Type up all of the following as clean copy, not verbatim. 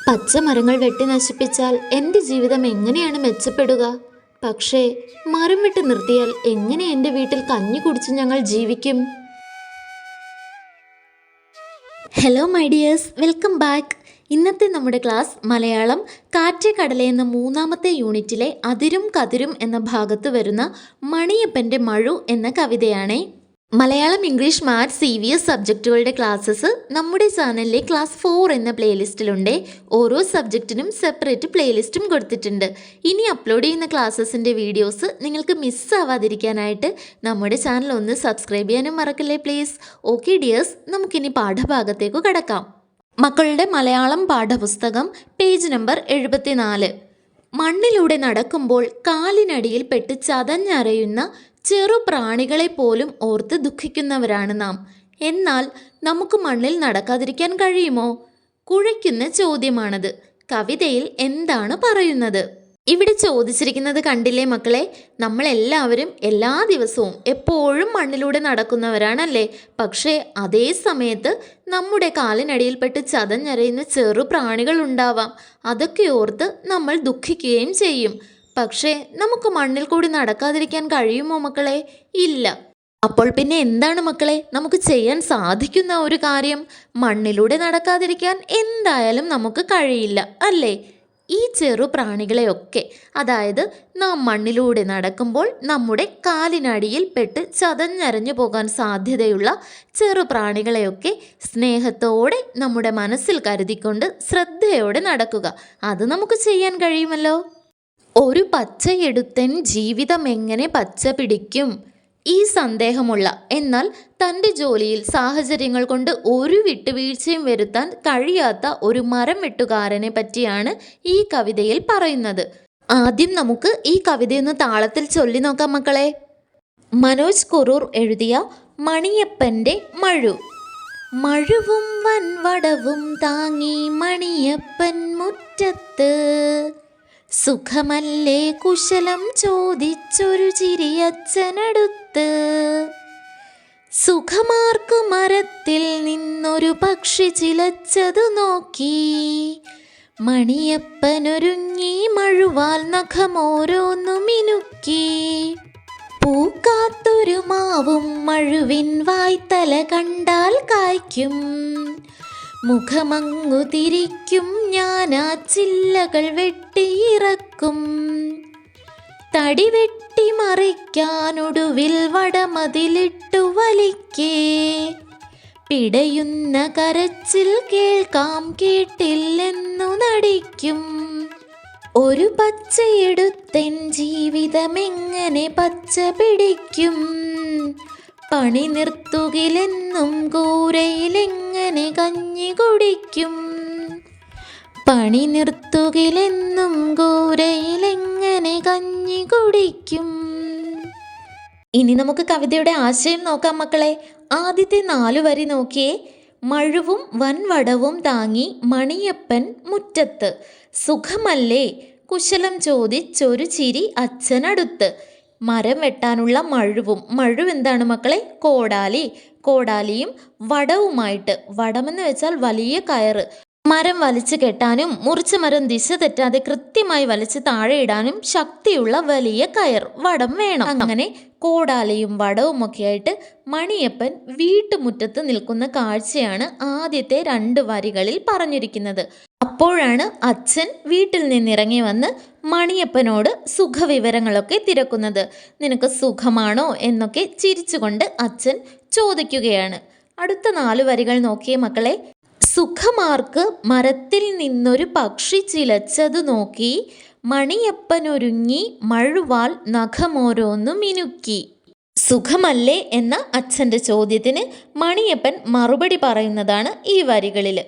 പച്ചമരങ്ങൾ വെട്ടി നശിപ്പിച്ചാൽ എൻ്റെ ജീവിതം എങ്ങനെയാണ് മെച്ചപ്പെടുക? പക്ഷേ മരം വെട്ടി നിർത്തിയാൽ എങ്ങനെ എൻ്റെ വീട്ടിൽ കഞ്ഞി കുടിച്ച് ഞങ്ങൾ ജീവിക്കും? Hello my dears, welcome back. ഇന്നത്തെ നമ്മുടെ ക്ലാസ് മലയാളം കാറ്റേ കടലേ എന്ന മൂന്നാമത്തെ യൂണിറ്റിലെ അതിരും കതിരും എന്ന ഭാഗത്ത് വരുന്ന മണിയപ്പൻ്റെ മഴു എന്ന കവിതയാണേ. മലയാളം, ഇംഗ്ലീഷ്, മാത്സ്, CVS സബ്ജക്റ്റുകളുടെ ക്ലാസ്സസ് നമ്മുടെ ചാനലിലെ ക്ലാസ് 4 എന്ന പ്ലേലിസ്റ്റിലുണ്ട്. ഓരോ സബ്ജക്റ്റിനും സെപ്പറേറ്റ് പ്ലേലിസ്റ്റും കൊടുത്തിട്ടുണ്ട്. ഇനി അപ്ലോഡ് ചെയ്യുന്ന ക്ലാസ്സസിൻ്റെ വീഡിയോസ് നിങ്ങൾക്ക് മിസ്സാവാതിരിക്കാനായിട്ട് നമ്മുടെ ചാനൽ ഒന്ന് സബ്സ്ക്രൈബ് ചെയ്യാനും മറക്കല്ലേ പ്ലീസ്. ഓക്കെ ഡിയേഴ്സ്, നമുക്കിനി പാഠഭാഗത്തേക്ക് കടക്കാം. മക്കളുടെ മലയാളം പാഠപുസ്തകം പേജ് നമ്പർ 74. മണ്ണിലൂടെ നടക്കുമ്പോൾ കാലിനടിയിൽ പെട്ട് ചതഞ്ഞരയുന്ന ചെറുപ്രാണികളെ പോലും ഓർത്ത് ദുഃഖിക്കുന്നവരാണ് നാം. എന്നാൽ നമുക്ക് മണ്ണിൽ നടക്കാതിരിക്കാൻ കഴിയുമോ? കുഴയ്ക്കുന്ന ചോദ്യമാണത്. കവിതയിൽ എന്താണ് പറയുന്നത്? ഇവിടെ ചോദിച്ചിരിക്കുന്നത് കണ്ടില്ലേ മക്കളെ? നമ്മളെല്ലാവരും എല്ലാ ദിവസവും എപ്പോഴും മണ്ണിലൂടെ നടക്കുന്നവരാണല്ലേ. പക്ഷേ അതേ സമയത്ത് നമ്മുടെ കാലിനടിയിൽപ്പെട്ട് ചതഞ്ഞരയുന്ന ചെറുപ്രാണികൾ ഉണ്ടാവാം. അതൊക്കെ ഓർത്ത് നമ്മൾ ദുഃഖിക്കുകയും ചെയ്യും. പക്ഷേ നമുക്ക് മണ്ണിൽ കൂടി നടക്കാതിരിക്കാൻ കഴിയുമോ മക്കളെ? ഇല്ല. അപ്പോൾ പിന്നെ എന്താണ് മക്കളെ നമുക്ക് ചെയ്യാൻ സാധിക്കുന്ന ഒരു കാര്യം? മണ്ണിലൂടെ നടക്കാതിരിക്കാൻ എന്തായാലും നമുക്ക് കഴിയില്ല, അല്ലേ? ഈ ചെറുപ്രാണികളെയൊക്കെ, അതായത് നാം മണ്ണിലൂടെ നടക്കുമ്പോൾ നമ്മുടെ കാലിനടിയിൽ പെട്ട് ചതഞ്ഞരഞ്ഞു പോകാൻ സാധ്യതയുള്ള ചെറുപ്രാണികളെയൊക്കെ സ്നേഹത്തോടെ നമ്മുടെ മനസ്സിൽ കരുതിക്കൊണ്ട് ശ്രദ്ധയോടെ നടക്കുക. അത് നമുക്ക് ചെയ്യാൻ കഴിയുമല്ലോ. ഒരു പച്ചയെടുത്തൻ ജീവിതം എങ്ങനെ പച്ച പിടിക്കും? ഈ സന്ദേഹമുള്ള, എന്നാൽ തൻ്റെ ജോലിയിൽ സാഹചര്യങ്ങൾ കൊണ്ട് ഒരു വിട്ടുവീഴ്ചയും വരുത്താൻ കഴിയാത്ത ഒരു മരം വെട്ടുകാരനെ പറ്റിയാണ് ഈ കവിതയിൽ പറയുന്നത്. ആദ്യം നമുക്ക് ഈ കവിതയൊന്ന് താളത്തിൽ ചൊല്ലി നോക്കാം മക്കളെ. മനോജ് കുറൂർ എഴുതിയ മണിയപ്പൻ്റെ മഴു. മഴുവും വൻവടവും താങ്ങി മണിയപ്പൻ മുറ്റത്ത്, സുഖമല്ലേ കുശലം ചോദിച്ചൊരു ചിരിയച്ഛനടുത്ത്. സുഖമാർക്കു മരത്തിൽ നിന്നൊരു പക്ഷി ചിലച്ചതു നോക്കി, മണിയപ്പനൊരുങ്ങി മഴുവാൽ നഖമോരോന്നു മിനുക്കി. പൂക്കാത്തൊരു മാവും മഴുവിൻ വായ്ത്തല കണ്ടാൽ കായ്ക്കും, മുഖമങ്ങു തിരിക്കും ഞാനാ ചില്ലകൾ വെട്ടിയിറക്കും. തടി വെട്ടി മറിക്കാനൊടുവിൽ വടമതിലിട്ടു വലിക്കേ, പിടയുന്ന കരച്ചിൽ കേൾക്കാം കേട്ടില്ലെന്നു നടിക്കും. ഒരു പച്ചയെടുത്തൻ ജീവിതമെങ്ങനെ പച്ച പിടിക്കും? പണി നിർത്തുകിലെന്നും കൂരയിലെങ്ങനെ കഞ്ഞി കുടിക്കും? പണി നിർത്തുകിലെന്നും കൂരയിലെങ്ങനെ കഞ്ഞി കുടിക്കും? ഇനി നമുക്ക് കവിതയുടെ ആശയം നോക്കാം മക്കളെ. ആദ്യത്തെ 4 വരി നോക്കിയേ. മഴുവും വൻവടവും താങ്ങി മണിയപ്പൻ മുറ്റത്ത്, സുഖമല്ലേ കുശലം ചോദിച്ചൊരു ചിരി അച്ഛനടുത്ത്. മരം വെട്ടാനുള്ള മഴുവും, മഴു എന്താണ് മക്കളെ? കോടാലി. കോടാലിയും വടവുമായിട്ട്, വടമെന്ന് വെച്ചാൽ വലിയ കയറ്, മരം വലിച്ചു കെട്ടാനും മുറിച്ച മരം ദിശ തെറ്റാതെ കൃത്യമായി വലിച്ച് താഴെയിടാനും ശക്തിയുള്ള വലിയ കയർ, വടം വേണം. അങ്ങനെ കോടാലിയും വടവും ഒക്കെ ആയിട്ട് മണിയപ്പൻ വീട്ടുമുറ്റത്ത് നിൽക്കുന്ന കാഴ്ചയാണ് ആദ്യത്തെ 2 വരികളിൽ പറഞ്ഞിരിക്കുന്നത്. അപ്പോഴാണ് അച്ഛൻ വീട്ടിൽ നിന്നിറങ്ങി വന്ന് മണിയപ്പനോട് സുഖവിവരങ്ങളൊക്കെ തിരക്കുന്നത്. നിനക്ക് സുഖമാണോ എന്നൊക്കെ ചിരിച്ചുകൊണ്ട് അച്ഛൻ ചോദിക്കുകയാണ്. അടുത്ത 4 വരികൾ നോക്കിയേ മക്കളെ. സുഖമാർക്ക് മരത്തിൽ നിന്നൊരു പക്ഷി ചിലച്ചതു നോക്കി, മണിയപ്പനൊരുങ്ങി മഴുവാൽ നഖമോരോന്നു മിനുക്കി. സുഖമല്ലേ എന്ന അച്ഛൻ്റെ ചോദ്യത്തിന് മണിയപ്പൻ മറുപടി പറയുന്നതാണ് ഈ വരികളിൽ.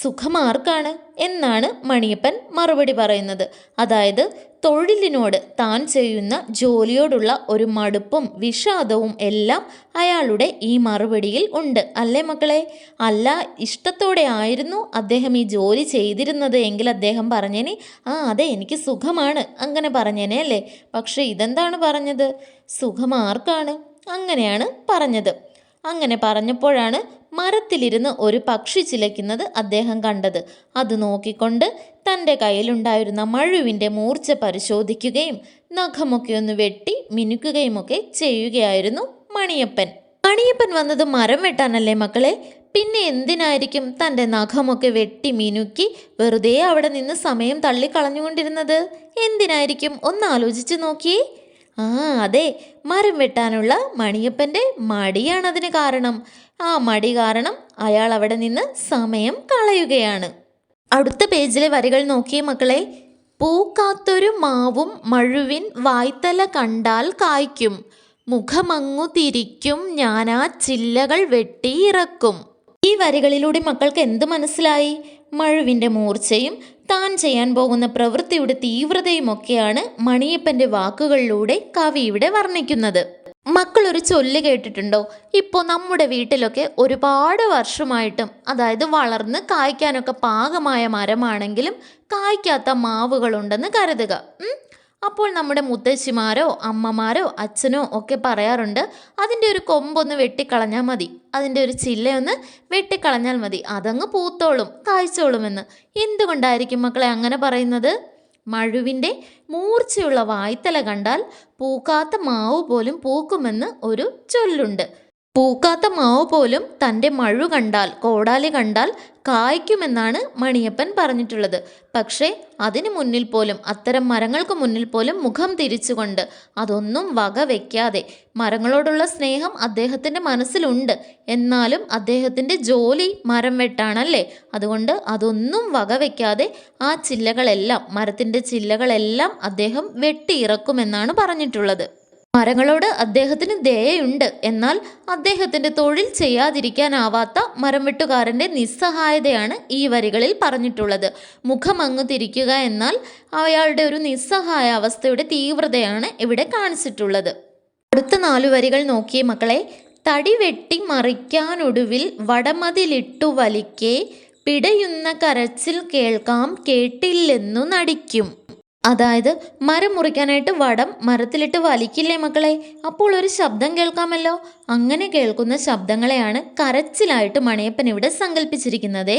സുഖമാർക്കാണ് എന്നാണ് മണിയപ്പൻ മറുപടി പറയുന്നത്. അതായത് തൊഴിലിനോട്, താൻ ചെയ്യുന്ന ജോലിയോടുള്ള ഒരു മടുപ്പും വിഷാദവും എല്ലാം അയാളുടെ ഈ മറുപടിയിൽ ഉണ്ട്, അല്ലേ മക്കളെ? അല്ല, ഇഷ്ടത്തോടെ ആയിരുന്നു അദ്ദേഹം ഈ ജോലി ചെയ്തിരുന്നത് എങ്കിൽ അദ്ദേഹം പറഞ്ഞേനെ, അതെ എനിക്ക് സുഖമാണ്, അങ്ങനെ പറഞ്ഞേനെ അല്ലേ. പക്ഷെ ഇതെന്താണ് പറഞ്ഞത്? സുഖമാർക്കാണ്, അങ്ങനെയാണ് പറഞ്ഞത്. അങ്ങനെ പറഞ്ഞപ്പോഴാണ് മരത്തിലിരുന്ന് ഒരു പക്ഷി ചിലയ്ക്കുന്നത് അദ്ദേഹം കണ്ടത്. അത് നോക്കിക്കൊണ്ട് തൻ്റെ കയ്യിലുണ്ടായിരുന്ന മഴുവിൻ്റെ മൂർച്ച പരിശോധിക്കുകയും നഖമൊക്കെ ഒന്ന് വെട്ടി മിനുക്കുകയുമൊക്കെ ചെയ്യുകയായിരുന്നു മണിയപ്പൻ. മണിയപ്പൻ വന്നത് മരം വെട്ടാനല്ലേ മക്കളെ? പിന്നെ എന്തിനായിരിക്കും തൻ്റെ നഖമൊക്കെ വെട്ടി മിനുക്കി വെറുതെ അവിടെ നിന്ന് സമയം തള്ളിക്കളഞ്ഞുകൊണ്ടിരുന്നത്? എന്തിനായിരിക്കും? ഒന്ന് ആലോചിച്ച് നോക്കിയേ. അതെ, മരം വെട്ടാനുള്ള മണിയപ്പൻ്റെ മടിയാണതിന് കാരണം. ആ മടി കാരണം അയാൾ അവിടെ നിന്ന് സമയം കളയുകയാണ്. അടുത്ത പേജിലെ വരികൾ നോക്കിയേ മക്കളെ. പൂക്കാത്തൊരു മാവും മഴുവിൻ വായ്ത്തല കണ്ടാൽ കായ്ക്കും, മുഖമങ്ങു തിരിക്കും ഞാനാ ചില്ലകൾ വെട്ടിയിറക്കും. ഈ വരികളിലൂടെ മക്കൾക്ക് എന്ത് മനസ്സിലായി? മഴുവിൻ്റെ മൂർച്ചയും താൻ ചെയ്യാൻ പോകുന്ന പ്രവൃത്തിയുടെ തീവ്രതയുമൊക്കെയാണ് മണിയപ്പൻ്റെ വാക്കുകളിലൂടെ കവി ഇവിടെ വർണ്ണിക്കുന്നത്. മക്കളൊരു ചൊല്ല് കേട്ടിട്ടുണ്ടോ? ഇപ്പോൾ നമ്മുടെ വീട്ടിലൊക്കെ ഒരുപാട് വർഷമായിട്ടും, അതായത് വളർന്ന് കായ്ക്കാനൊക്കെ പാകമായ മരമാണെങ്കിലും കായ്ക്കാത്ത മാവുകളുണ്ടെന്ന് കരുതുക. അപ്പോൾ നമ്മുടെ മുത്തശ്ശിമാരോ അമ്മമാരോ അച്ഛനോ ഒക്കെ പറയാറുണ്ട്, അതിൻ്റെ ഒരു കൊമ്പൊന്ന് വെട്ടിക്കളഞ്ഞാൽ മതി, അതിൻ്റെ ഒരു ചില്ലയൊന്ന് വെട്ടിക്കളഞ്ഞാൽ മതി, അതങ്ങ് പൂത്തോളും കായ്ച്ചോളുമെന്ന്. എന്തുകൊണ്ടായിരിക്കും മക്കളെ അങ്ങനെ പറയുന്നത്? മഴുവിൻ്റെ മൂർച്ചയുള്ള വായ്ത്തല കണ്ടാൽ പൂക്കാത്ത മാവ് പോലും പൂക്കുമെന്ന് ഒരു ചൊല്ലുണ്ട്. പൂക്കാത്ത മാവ് പോലും തൻ്റെ മഴു കണ്ടാൽ, കോടാലി കണ്ടാൽ കായ്ക്കുമെന്നാണ് മണിയപ്പൻ പറഞ്ഞിട്ടുള്ളത്. പക്ഷേ അതിന് മുന്നിൽ പോലും, അത്തരം മരങ്ങൾക്ക് മുന്നിൽ പോലും മുഖം തിരിച്ചുകൊണ്ട്, അതൊന്നും വക വയ്ക്കാതെ, മരങ്ങളോടുള്ള സ്നേഹം അദ്ദേഹത്തിൻ്റെ മനസ്സിലുണ്ട്, എന്നാലും അദ്ദേഹത്തിൻ്റെ ജോലി മരം വെട്ടാണല്ലേ, അതുകൊണ്ട് അതൊന്നും വക വയ്ക്കാതെ ആ ചില്ലകളെല്ലാം, മരത്തിൻ്റെ ചില്ലകളെല്ലാം അദ്ദേഹം വെട്ടിയിറക്കുമെന്നാണ് പറഞ്ഞിട്ടുള്ളത്. മരങ്ങളോട് അദ്ദേഹത്തിന് ദയയുണ്ട്, എന്നാൽ അദ്ദേഹത്തിൻ്റെ തൊഴിൽ ചെയ്യാതിരിക്കാനാവാത്ത മരം വെട്ടുകാരൻ്റെ നിസ്സഹായതയാണ് ഈ വരികളിൽ പറഞ്ഞിട്ടുള്ളത്. മുഖമങ്ങ് തിരിക്കുക എന്നാൽ അയാളുടെ ഒരു നിസ്സഹായ അവസ്ഥയുടെ തീവ്രതയാണ് ഇവിടെ കാണിച്ചിട്ടുള്ളത്. അടുത്ത 4 വരികൾ നോക്കിയേ മക്കളെ. തടി വെട്ടി മറിക്കാനൊടുവിൽ വടമതിലിട്ടു വലിക്കേ, പിടയുന്ന കരച്ചിൽ കേൾക്കാം കേട്ടില്ലെന്നു നടിക്കും. അതായത് മരം മുറിക്കാനായിട്ട് വടം മരത്തിലിട്ട് വലിക്കില്ലേ മക്കളെ? അപ്പോൾ ഒരു ശബ്ദം കേൾക്കാമല്ലോ. അങ്ങനെ കേൾക്കുന്ന ശബ്ദങ്ങളെയാണ് കരച്ചിലായിട്ട് മണിയപ്പൻ ഇവിടെ സങ്കല്പിച്ചിരിക്കുന്നത്.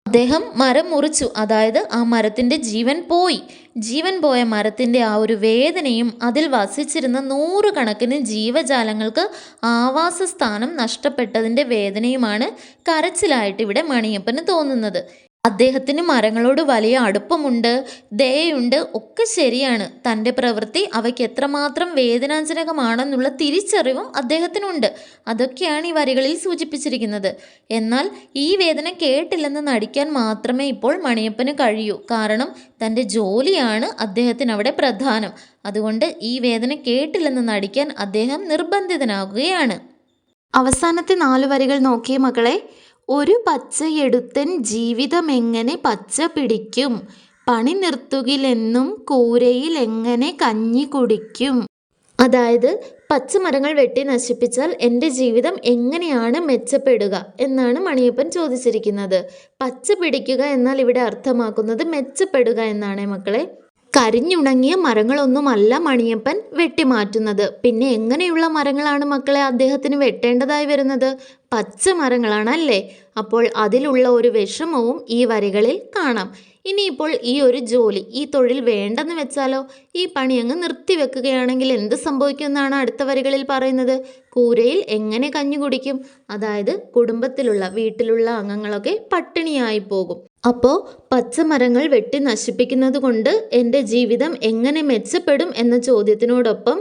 അദ്ദേഹം മരം മുറിച്ചു, അതായത് ആ മരത്തിൻ്റെ ജീവൻ പോയി. ജീവൻ പോയ മരത്തിൻ്റെ ആ ഒരു വേദനയും അതിൽ വസിച്ചിരുന്ന 100 കണക്കിന് ജീവജാലങ്ങൾക്ക് ആവാസസ്ഥാനം നഷ്ടപ്പെട്ടതിൻ്റെ വേദനയുമാണ് കരച്ചിലായിട്ട് ഇവിടെ മണിയപ്പന് തോന്നുന്നത്. അദ്ദേഹത്തിന് മരങ്ങളോട് വലിയ അടുപ്പമുണ്ട്, ദയയുണ്ട്, ഒക്കെ ശരിയാണ്. തൻ്റെ പ്രവൃത്തി അവയ്ക്ക് എത്രമാത്രം വേദനാജനകമാണെന്നുള്ള തിരിച്ചറിവും അദ്ദേഹത്തിനുണ്ട്. അതൊക്കെയാണ് ഈ വരികളിൽ സൂചിപ്പിച്ചിരിക്കുന്നത്. എന്നാൽ ഈ വേദന കേട്ടില്ലെന്ന് നടിക്കാൻ മാത്രമേ ഇപ്പോൾ മണിയപ്പന് കഴിയൂ. കാരണം തൻ്റെ ജോലിയാണ് അദ്ദേഹത്തിന് അവിടെ പ്രധാനം. അതുകൊണ്ട് ഈ വേദന കേട്ടില്ലെന്ന് നടിക്കാൻ അദ്ദേഹം നിർബന്ധിതനാകുകയാണ്. അവസാനത്തെ 4 വരികൾ നോക്കിയേ മക്കളെ. ഒരു പച്ചയെടുത്തൻ ജീവിതമെങ്ങനെ പച്ച പിടിക്കും, പണി നിർത്തുകിലെന്നും കൂരയിൽ എങ്ങനെ കഞ്ഞി കുടിക്കും. അതായത് പച്ചമരങ്ങൾ വെട്ടി നശിപ്പിച്ചാൽ എൻ്റെ ജീവിതം എങ്ങനെയാണ് മെച്ചപ്പെടുക എന്നാണ് മണിയപ്പൻ ചോദിച്ചിരിക്കുന്നത്. പച്ച പിടിക്കുക എന്നാൽ ഇവിടെ അർത്ഥമാക്കുന്നത് മെച്ചപ്പെടുക എന്നാണ് മക്കളെ. കരിഞ്ഞുണങ്ങിയ മരങ്ങളൊന്നുമല്ല മണിയപ്പൻ വെട്ടിമാറ്റുന്നത്. പിന്നെ എങ്ങനെയുള്ള മരങ്ങളാണ് മക്കളെ അദ്ദേഹത്തിന് വെട്ടേണ്ടതായി വരുന്നത്? പച്ച മരങ്ങളാണല്ലേ. അപ്പോൾ അതിലുള്ള ഒരു വിഷമവും ഈ വരികളിൽ കാണാം. ഇനിയിപ്പോൾ ഈ ഒരു ജോലി, ഈ തൊഴിൽ വേണ്ടെന്ന് വെച്ചാലോ, ഈ പണി അങ്ങ് നിർത്തിവെക്കുകയാണെങ്കിൽ എന്ത് സംഭവിക്കുമെന്നാണ് അടുത്ത വരികളിൽ പറയുന്നത്? കൂരയിൽ എങ്ങനെ കഞ്ഞി കുടിക്കും? അതായത് കുടുംബത്തിലുള്ള, വീട്ടിലുള്ള അംഗങ്ങളൊക്കെ പട്ടിണിയായി പോകും. അപ്പോൾ പച്ചമരങ്ങൾ വെട്ടി നശിപ്പിക്കുന്നത് കൊണ്ട് എൻ്റെ ജീവിതം എങ്ങനെ മെച്ചപ്പെടും എന്ന ചോദ്യത്തിനോടൊപ്പം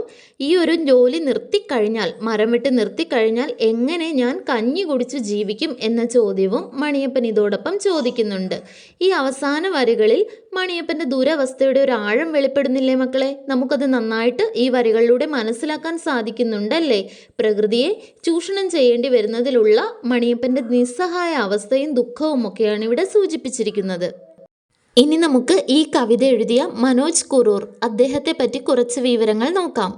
ഈ ഒരു ജോലി നിർത്തിക്കഴിഞ്ഞാൽ, മരം വെട്ടി നിർത്തിക്കഴിഞ്ഞാൽ എങ്ങനെ ഞാൻ കഞ്ഞി കുടിച്ച് ജീവിക്കും എന്ന ചോദ്യവും മണിയപ്പൻ ഇതോടൊപ്പം ചോദിക്കുന്നുണ്ട്. ഈ അവസാന വരികളിൽ മണിയപ്പൻ്റെ ദുരവസ്ഥയുടെ ഒരു ആഴം വെളിപ്പെടുന്നില്ലേ മക്കളെ? നമുക്കത് നന്നായിട്ട് ഈ വരികളിലൂടെ മനസ്സിലാക്കാൻ സാധിക്കുന്നുണ്ടല്ലേ? പ്രകൃതിയെ ചൂഷണം ചെയ്യേണ്ടി വരുന്നതിലുള്ള മണിയപ്പൻ്റെ നിസ്സഹായ അവസ്ഥയും ദുഃഖവും ഒക്കെയാണ് ഇവിടെ സൂചിപ്പിച്ചിരിക്കുന്നത്. ഇനി നമുക്ക് ഈ കവിത എഴുതിയ മനോജ് കുറൂർ, അദ്ദേഹത്തെ പറ്റി കുറച്ച് വിവരങ്ങൾ നോക്കാം.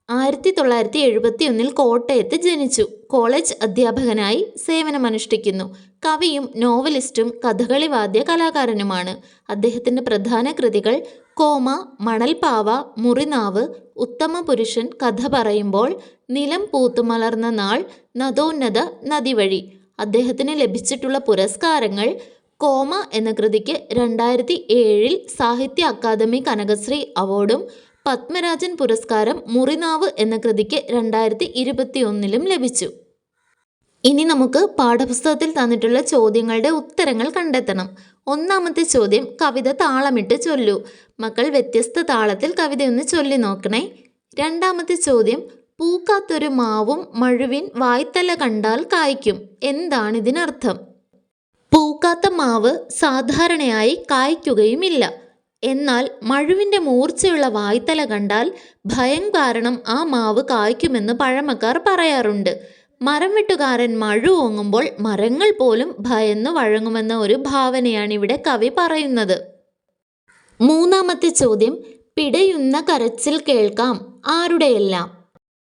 1971 കോട്ടയത്ത് ജനിച്ചു. കോളേജ് അധ്യാപകനായി സേവനമനുഷ്ഠിക്കുന്നു. കവിയും നോവലിസ്റ്റും കഥകളി വാദ്യ കലാകാരനുമാണ്. അദ്ദേഹത്തിൻ്റെ പ്രധാന കൃതികൾ കോമ, മണൽപ്പാവ, മുറിനാവ്, ഉത്തമ പുരുഷൻ, കഥ പറയുമ്പോൾ, നിലം പൂത്തുമലർന്ന നാൾ, നദോന്നത നദിവഴി. അദ്ദേഹത്തിന് ലഭിച്ചിട്ടുള്ള പുരസ്കാരങ്ങൾ: കോമ എന്ന കൃതിക്ക് 2007 സാഹിത്യ അക്കാദമി കനകശ്രീ അവാർഡും പത്മരാജൻ പുരസ്കാരം മുറിനാവ് എന്ന കൃതിക്ക് 2021 ലഭിച്ചു. ഇനി നമുക്ക് പാഠപുസ്തകത്തിൽ തന്നിട്ടുള്ള ചോദ്യങ്ങളുടെ ഉത്തരങ്ങൾ കണ്ടെത്തണം. ഒന്നാമത്തെ ചോദ്യം: കവിത താളമിട്ട് ചൊല്ലൂ. മക്കൾ വ്യത്യസ്ത താളത്തിൽ കവിതയൊന്ന് ചൊല്ലി നോക്കണേ. രണ്ടാമത്തെ ചോദ്യം: പൂക്കാത്തൊരു മാവും മഴുവിൻ വായ്ത്തല കണ്ടാൽ കായ്ക്കും. എന്താണ് ഇതിനർത്ഥം? പൂക്കാത്ത മാവ് സാധാരണയായി കായ്ക്കുകയുമില്ല. എന്നാൽ മഴുവിൻ്റെ മൂർച്ചയുള്ള വായ്ത്തല കണ്ടാൽ ഭയം കാരണം ആ മാവ് കായ്ക്കുമെന്ന് പഴമക്കാർ പറയാറുണ്ട്. മരം വെട്ടുകാരൻ മഴു ഓങ്ങുമ്പോൾ മരങ്ങൾ പോലും ഭയന്ന് വഴങ്ങുമെന്ന ഒരു ഭാവനയാണ് ഇവിടെ കവി പറയുന്നത്. മൂന്നാമത്തെ ചോദ്യം: പിടയുന്ന കരച്ചിൽ കേൾക്കാം ആരുടെയെല്ലാം?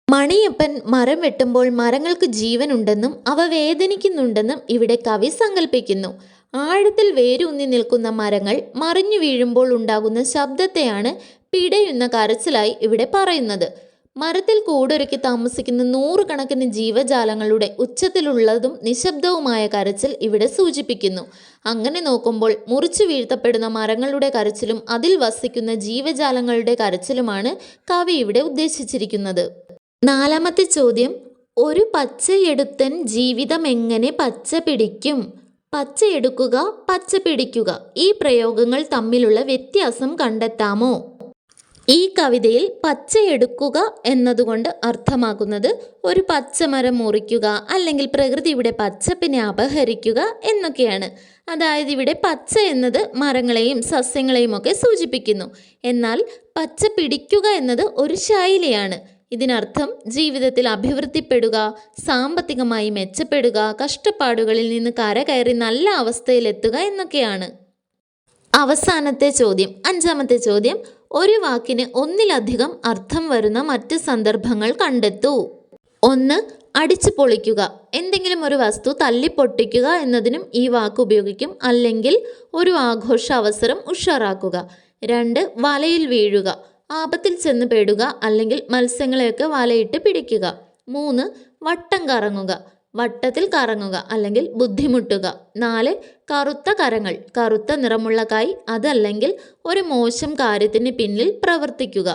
മണിയപ്പൻ മരം വെട്ടുമ്പോൾ മരങ്ങൾക്ക് ജീവനുണ്ടെന്നും അവ വേദനിക്കുന്നുണ്ടെന്നും ഇവിടെ കവി സങ്കല്പിക്കുന്നു. ആഴത്തിൽ വേരൂന്നി നിൽക്കുന്ന മരങ്ങൾ മറിഞ്ഞു വീഴുമ്പോൾ ഉണ്ടാകുന്ന ശബ്ദത്തെയാണ് പിടയുന്ന കരച്ചിലായി ഇവിടെ പറയുന്നത്. മരത്തിൽ കൂടൊരുക്കി താമസിക്കുന്ന 100 കണക്കിന് ജീവജാലങ്ങളുടെ ഉച്ചത്തിലുള്ളതും നിശബ്ദവുമായ കരച്ചിൽ ഇവിടെ സൂചിപ്പിക്കുന്നു. അങ്ങനെ നോക്കുമ്പോൾ മുറിച്ചു വീഴ്ത്തപ്പെടുന്ന മരങ്ങളുടെ കരച്ചിലും അതിൽ വസിക്കുന്ന ജീവജാലങ്ങളുടെ കരച്ചിലുമാണ് കവി ഇവിടെ ഉദ്ദേശിച്ചിരിക്കുന്നത്. നാലാമത്തെ ചോദ്യം: ഒരു പച്ചയെടുത്തൻ ജീവിതം എങ്ങനെ പച്ച പിടിക്കും? പച്ചയെടുക്കുക, പച്ച പിടിക്കുക, ഈ പ്രയോഗങ്ങൾ തമ്മിലുള്ള വ്യത്യാസം കണ്ടെത്താമോ? ഈ കവിതയിൽ പച്ചയെടുക്കുക എന്നതുകൊണ്ട് അർത്ഥമാക്കുന്നത് ഒരു പച്ചമരം മുറിക്കുക അല്ലെങ്കിൽ പ്രകൃതിയുടെ പച്ചപ്പിനെ അപഹരിക്കുക എന്നൊക്കെയാണ്. അതായത് ഇവിടെ പച്ച എന്നത് മരങ്ങളെയും സസ്യങ്ങളെയും ഒക്കെ സൂചിപ്പിക്കുന്നു. എന്നാൽ പച്ച പിടിക്കുക എന്നത് ഒരു ശൈലിയാണ്. ഇതിനർത്ഥം ജീവിതത്തിൽ അഭിവൃദ്ധിപ്പെടുക, സാമ്പത്തികമായി മെച്ചപ്പെടുക, കഷ്ടപ്പാടുകളിൽ നിന്ന് കരകയറി നല്ല അവസ്ഥയിലെത്തുക എന്നൊക്കെയാണ്. അവസാനത്തെ ചോദ്യം, അഞ്ചാമത്തെ ചോദ്യം: ഒരു വാക്കിന് ഒന്നിലധികം അർത്ഥം വരുന്ന മറ്റ് സന്ദർഭങ്ങൾ കണ്ടെത്തൂ. 1. അടിച്ചു പൊളിക്കുക. എന്തെങ്കിലും ഒരു വസ്തു തല്ലിപ്പൊട്ടിക്കുക എന്നതിനും ഈ വാക്ക് ഉപയോഗിക്കും. അല്ലെങ്കിൽ ഒരു ആഘോഷ അവസരം ഉഷാറാക്കുക. 2. വലയിൽ വീഴുക. ആപത്തിൽ ചെന്ന് പെടുക അല്ലെങ്കിൽ മത്സ്യങ്ങളെയൊക്കെ വലയിട്ട് പിടിക്കുക. 3. വട്ടം കറങ്ങുക. വട്ടത്തിൽ കറങ്ങുക അല്ലെങ്കിൽ ബുദ്ധിമുട്ടുക. 4. കറുത്ത കരങ്ങൾ. കറുത്ത നിറമുള്ള കൈ, അതല്ലെങ്കിൽ ഒരു മോശം കാര്യത്തിന് പിന്നിൽ പ്രവർത്തിക്കുക.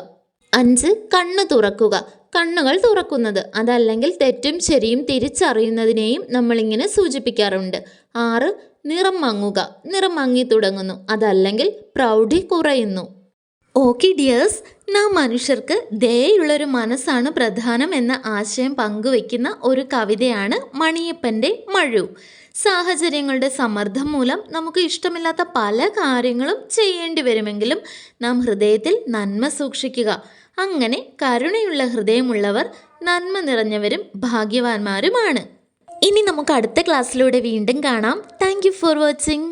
5. കണ്ണ് തുറക്കുക. കണ്ണുകൾ തുറക്കുന്നത്, അതല്ലെങ്കിൽ തെറ്റും ശരിയും തിരിച്ചറിയുന്നതിനെയും നമ്മളിങ്ങനെ സൂചിപ്പിക്കാറുണ്ട്. 6. നിറം മങ്ങുക. നിറം മങ്ങി തുടങ്ങുന്നു, അതല്ലെങ്കിൽ പ്രൗഢി കുറയുന്നു. ഓക്കെ ഡിയേഴ്സ്, നാം മനുഷ്യർക്ക് ദയുള്ളൊരു മനസ്സാണ് പ്രധാനം എന്ന ആശയം പങ്കുവയ്ക്കുന്ന ഒരു കവിതയാണ് മണിയപ്പൻ്റെ മഴു. സാഹചര്യങ്ങളുടെ സമ്മർദ്ദം മൂലം നമുക്ക് ഇഷ്ടമില്ലാത്ത പല കാര്യങ്ങളും ചെയ്യേണ്ടി വരുമെങ്കിലും നാം ഹൃദയത്തിൽ നന്മ സൂക്ഷിക്കുക. അങ്ങനെ കരുണയുള്ള ഹൃദയമുള്ളവർ നന്മ നിറഞ്ഞവരും ഭാഗ്യവാന്മാരുമാണ്. ഇനി നമുക്ക് അടുത്ത ക്ലാസ്സിലൂടെ വീണ്ടും കാണാം. Thank you for watching.